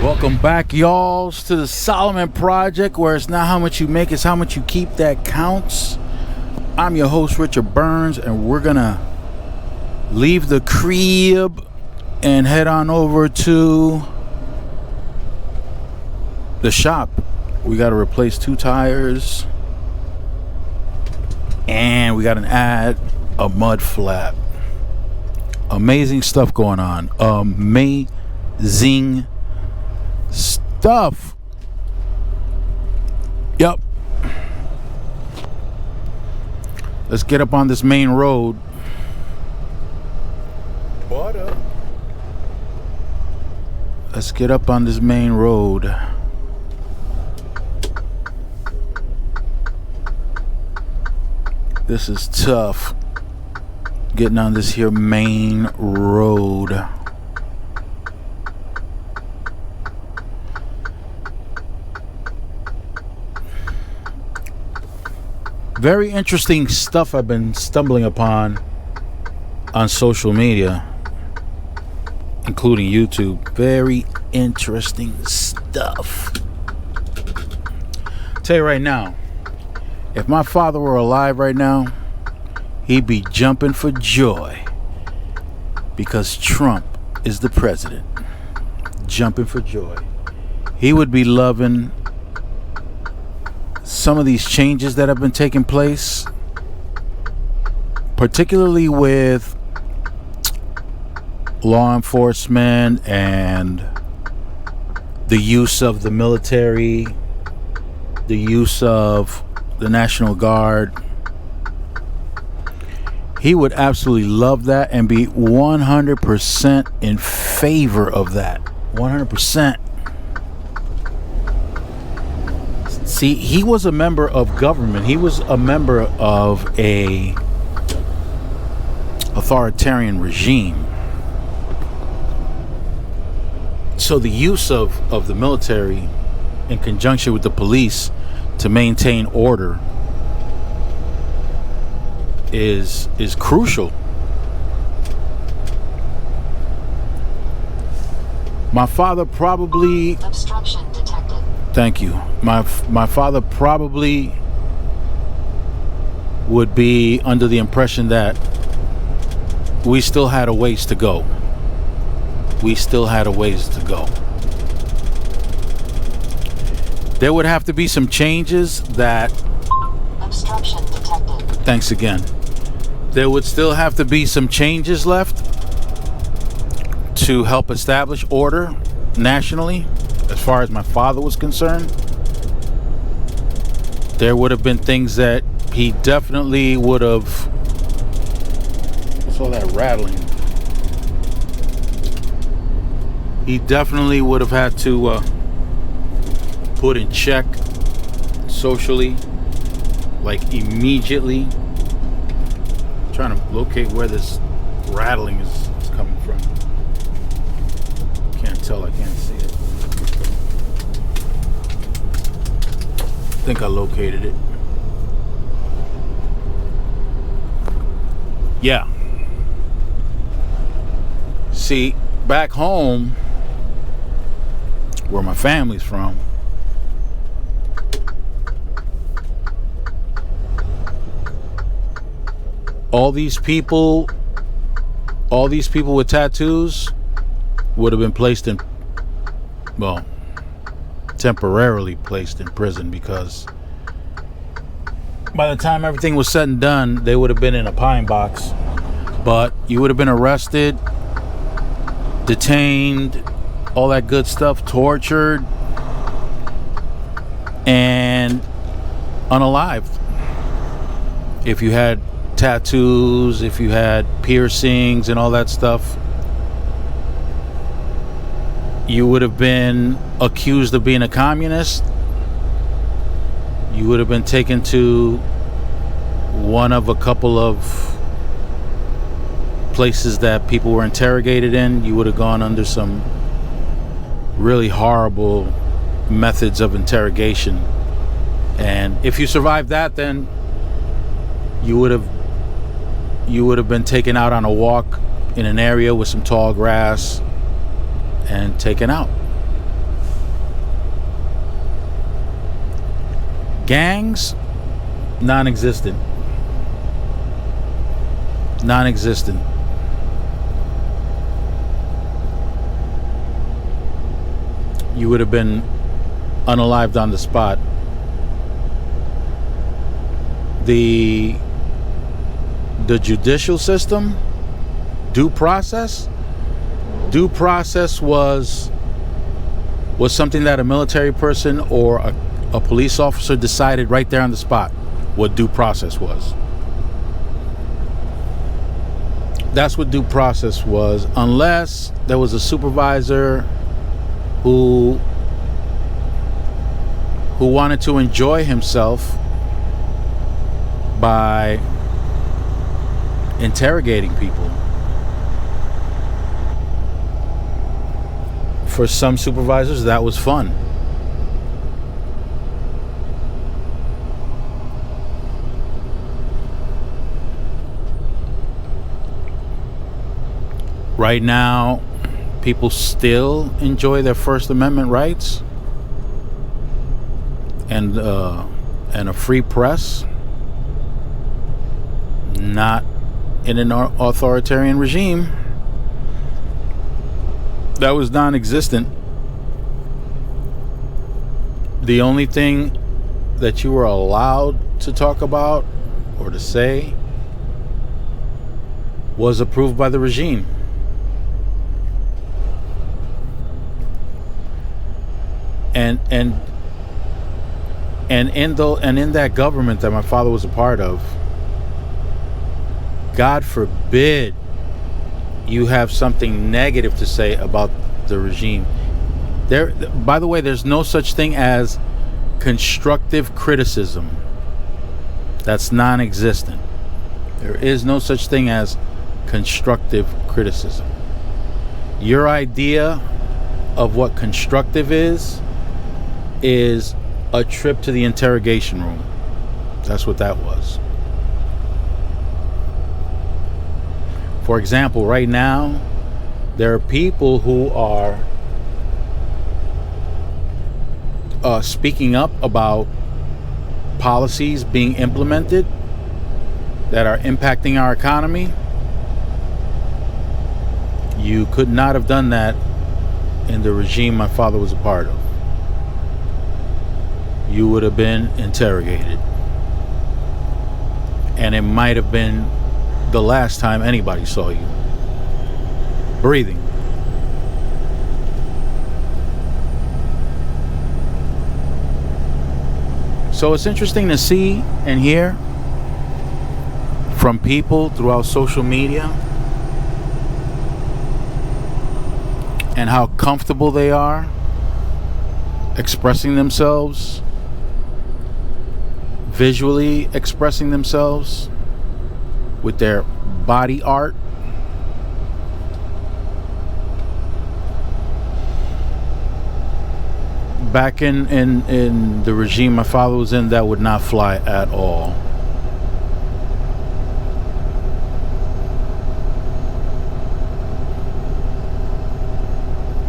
Welcome back, y'all, to the Solomon Project, where it's not how much you make, it's how much you keep that counts. I'm your host, Richard Burns, and we're gonna leave the crib and head on over to the shop. We gotta replace 2 tires, and we gotta add a mud flap. Amazing stuff going on. Amazing stuff. Yep. Let's get up on this main road. What up? Let's get up on this main road. This is tough. Getting on this here main road. Very interesting stuff I've been stumbling upon on social media, including YouTube. Very interesting stuff. I'll tell you right now, if my father were alive right now, he'd be jumping for joy because Trump is the president. Jumping for joy. He would be loving some of these changes that have been taking place, particularly with law enforcement and the use of the military, the use of the National Guard. He would absolutely love that and be 100% in favor of that. 100%. See, he was a member of government. He was a member of a authoritarian regime. So the use of the military in conjunction with the police to maintain order is crucial. My father probably... Obstruction detected. Thank you. My father probably would be under the impression that we still had a ways to go. We still had a ways to go. There would have to be some changes that... Obstruction detected. Thanks again. There would still have to be some changes left to help establish order nationally. As far as my father was concerned, there would have been things that he definitely would have... What's all that rattling? He definitely would have had to put in check socially, like immediately. I'm trying to locate where this rattling is coming from. Can't tell, I can't see it. I think I located it. Yeah. See, back home, where my family's from, all these people with tattoos would have been placed in, well, temporarily placed in prison, because by the time everything was said and done, they would have been in a pine box. But you would have been arrested, detained, all that good stuff, tortured, and unalived. If you had tattoos, if you had piercings and all that stuff, you would have been accused of being a communist. You would have been taken to one of a couple of places that people were interrogated in. You would have gone under some really horrible methods of interrogation. And if you survived that, then you would have been taken out on a walk in an area with some tall grass and taken out. Gangs, non-existent. Non-existent. You would have been unalived on the spot. The judicial system, due process was something that a military person or a police officer decided right there on the spot what due process was. That's what due process was, unless there was a supervisor who wanted to enjoy himself by interrogating people. For some supervisors, that was fun. Right now, people still enjoy their First Amendment rights and a free press. Not in an authoritarian regime. That was non-existent. The only thing that you were allowed to talk about or to say was approved by the regime. And in that government that my father was a part of, God forbid you have something negative to say about the regime. By the way, there's no such thing as constructive criticism. That's non-existent. There is no such thing as constructive criticism. Your idea of what constructive is a trip to the interrogation room. That's what that was. For example, right now, there are people who are speaking up about policies being implemented that are impacting our economy. You could not have done that in the regime my father was a part of. You would have been interrogated. And it might have been the last time anybody saw you breathing. So it's interesting to see and hear from people throughout social media and how comfortable they are expressing themselves, visually expressing themselves with their body art. Back in the regime my father was in, that would not fly at all.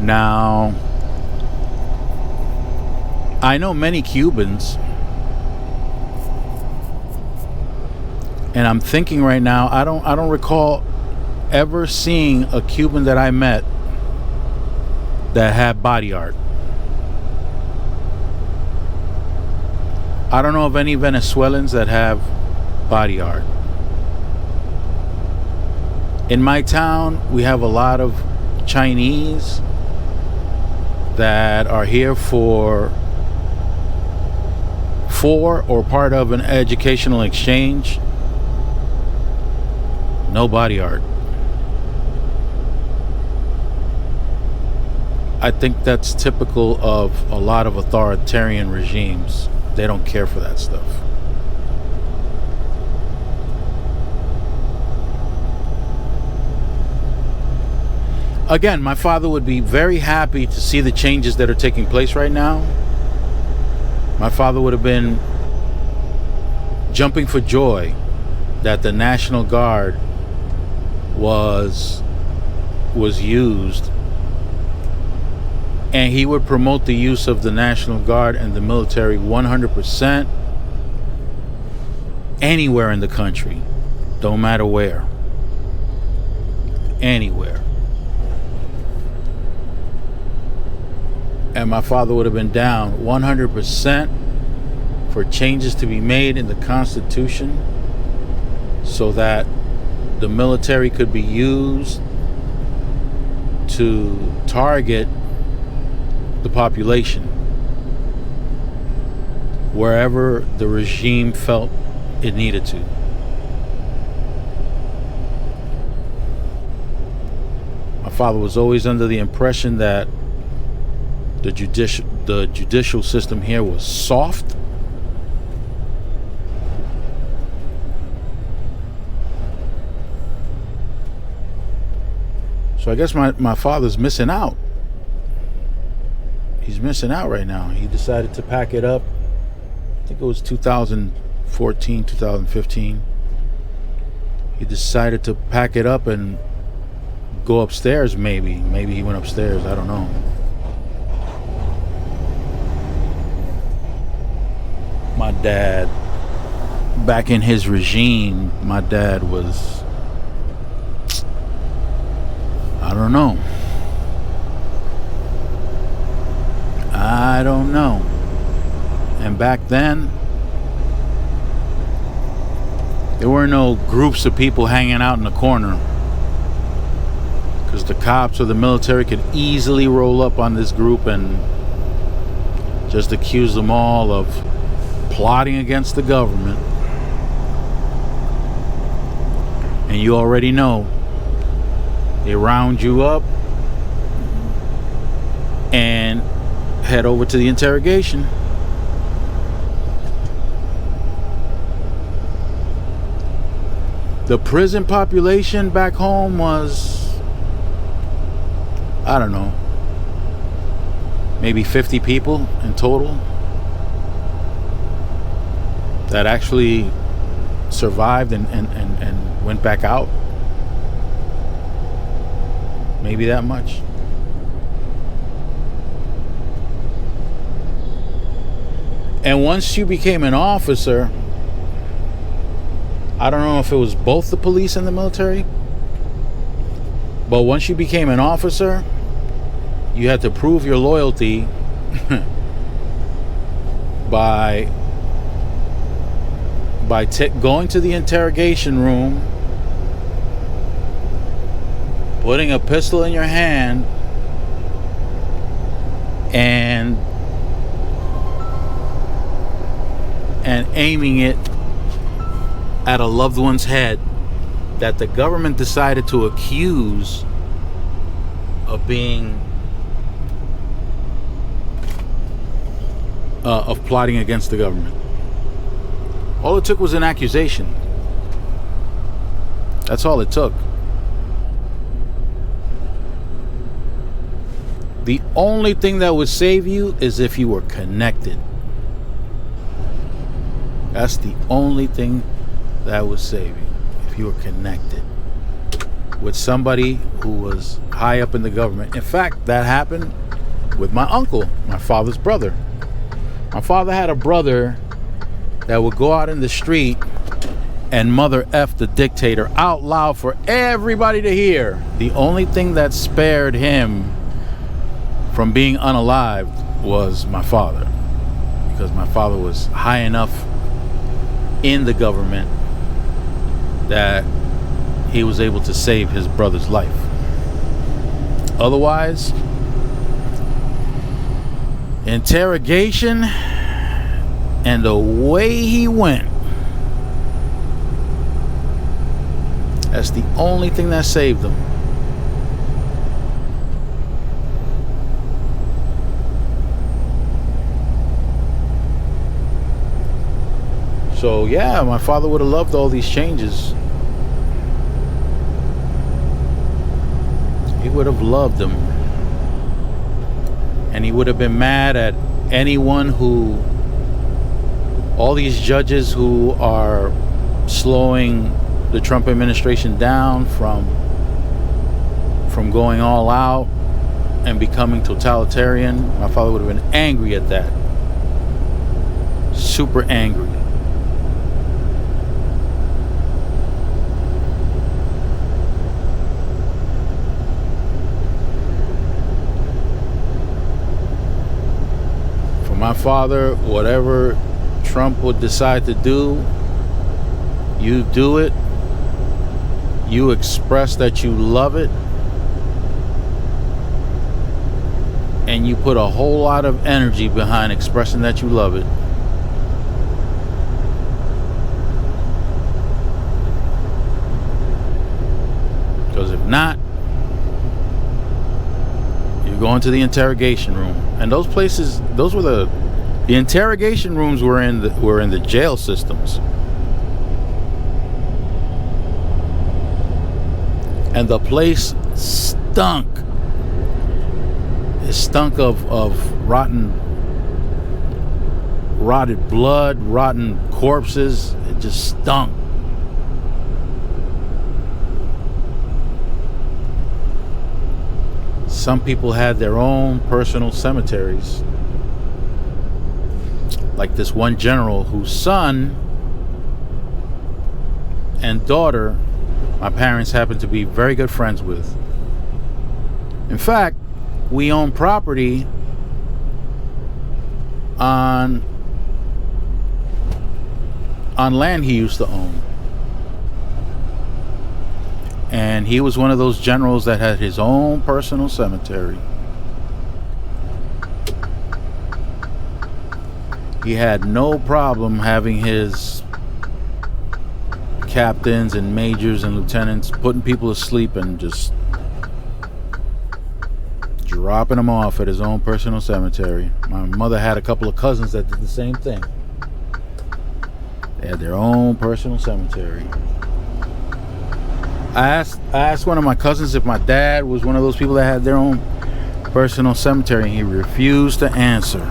Now, I know many Cubans, and I'm thinking right now, I don't recall ever seeing a Cuban that I met that had body art. I don't know of any Venezuelans that have body art. In my town, we have a lot of Chinese that are here for or part of an educational exchange. No body art. I think that's typical of a lot of authoritarian regimes. They don't care for that stuff. Again, my father would be very happy to see the changes that are taking place right now. My father would have been jumping for joy that the National Guard was used And he would promote the use of the National Guard and the military 100% anywhere in the country, don't matter where, anywhere. And my father would have been down 100% for changes to be made in the Constitution so that the military could be used to target the population wherever the regime felt it needed to. My father was always under the impression that the judicial system here was soft. So I guess my father's missing out. He's missing out right now. He decided to pack it up. I think it was 2014, 2015. He decided to pack it up and go upstairs, maybe. Maybe he went upstairs, I don't know. My dad, back in his regime, my dad was, I don't know. I don't know. And back then, there were no groups of people hanging out in the corner, because the cops or the military could easily roll up on this group and just accuse them all of plotting against the government. And you already know, they round you up and head over to the interrogation. The prison population back home was, I don't know, maybe 50 people in total that actually survived and went back out. Maybe that much. And once you became an officer, I don't know if it was both the police and the military, but once you became an officer, you had to prove your loyalty by going to the interrogation room, putting a pistol in your hand, and aiming it at a loved one's head that the government decided to accuse of being of plotting against the government. All it took was an accusation. That's all it took. The only thing that would save you is if you were connected. That's the only thing that would save you, if you were connected with somebody who was high up in the government. In fact, that happened with my uncle, my father's brother. My father had a brother that would go out in the street and mother F the dictator out loud for everybody to hear. The only thing that spared him from being unalived was my father, because my father was high enough in the government that he was able to save his brother's life. Otherwise, interrogation and the way he went, that's the only thing that saved him. So yeah, my father would have loved all these changes. He would have loved them. And he would have been mad at anyone who, all these judges who are slowing the Trump administration down from going all out and becoming totalitarian, my father would have been angry at that. Super angry. For my father, whatever Trump would decide to do, you do it. You express that you love it. And you put a whole lot of energy behind expressing that you love it. Because if not, you're going to the interrogation room. And those places, those were the interrogation rooms were in the jail systems. And the place stunk. It stunk of rotted blood, rotten corpses. It just stunk. Some people had their own personal cemeteries. Like this one general whose son and daughter my parents happened to be very good friends with. In fact, we own property on land he used to own. And he was one of those generals that had his own personal cemetery. He had no problem having his captains and majors and lieutenants putting people to sleep and just dropping them off at his own personal cemetery. My mother had a couple of cousins that did the same thing. They had their own personal cemetery. I asked one of my cousins if my dad was one of those people that had their own personal cemetery, and he refused to answer.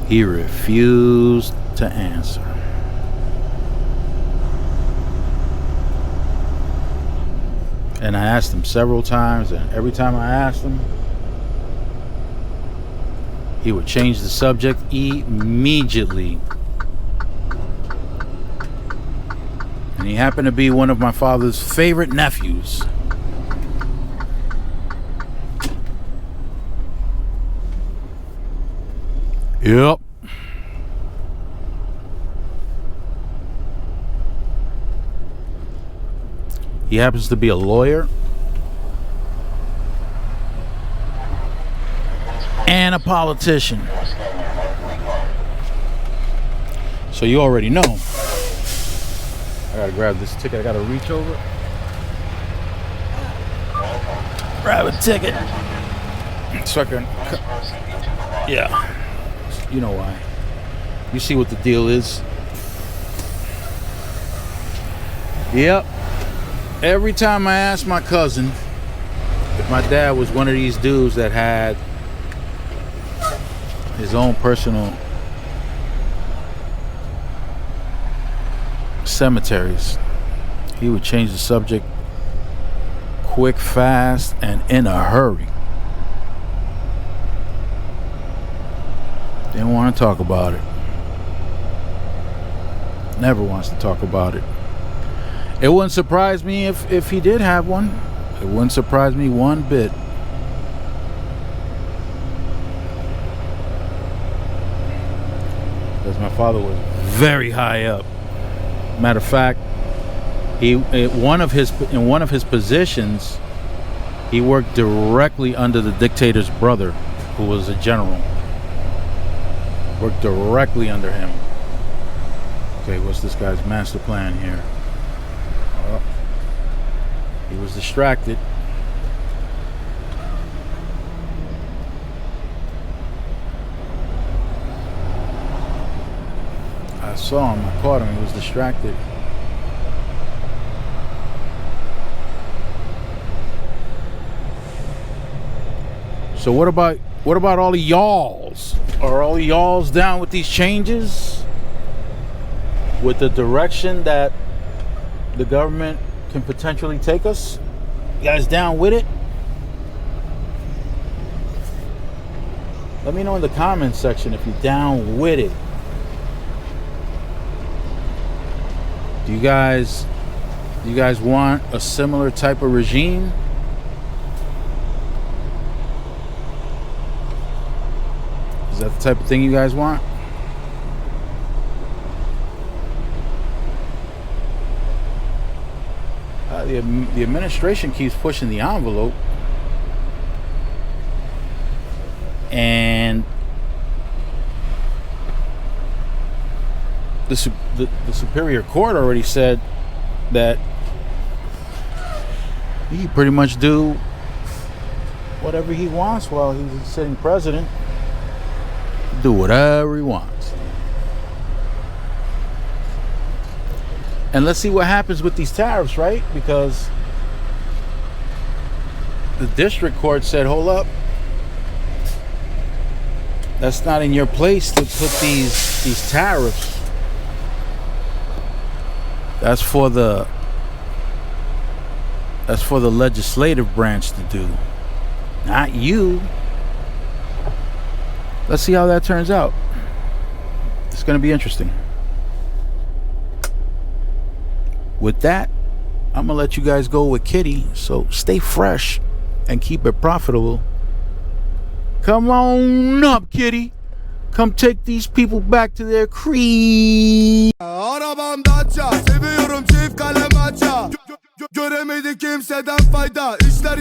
He refused to answer. And I asked him several times, and every time I asked him, he would change the subject immediately. And he happened to be one of my father's favorite nephews. Yep. He happens to be a lawyer and a politician. So you already know. I gotta grab this ticket. I gotta reach over. Grab a ticket. So I can. Yeah. You know why. You see what the deal is. Yep. Every time I asked my cousin if my dad was one of these dudes that had his own personal cemeteries, he would change the subject quick, fast, and in a hurry. Didn't want to talk about it. Never wants to talk about it. It wouldn't surprise me if he did have one. It wouldn't surprise me one bit. Because my father was very high up. Matter of fact, in one of his positions, he worked directly under the dictator's brother, who was a general. Worked directly under him. Okay, what's this guy's master plan here? Oh, he was distracted. I saw him. I caught him. He was distracted. So what about all the y'alls? Are all the y'alls down with these changes? With the direction that the government can potentially take us? You guys down with it? Let me know in the comments section if you're down with it. Do you guys want a similar type of regime? Is that the type of thing you guys want? The administration keeps pushing the envelope, and the Superior Court already said that he can pretty much do whatever he wants while he's sitting president. Do whatever he wants. And let's see what happens with these tariffs, right? Because the district court said, hold up, that's not in your place to put these tariffs. That's for the legislative branch to do, not you. Let's see how that turns out. It's going to be interesting. With that, I'm going to let you guys go with Kitty. So stay fresh and keep it profitable. Come on up, Kitty. Come take these people back to their creed. Arabamda seviyorum çift kalem aça. Göremedi kimseden fayda. İşler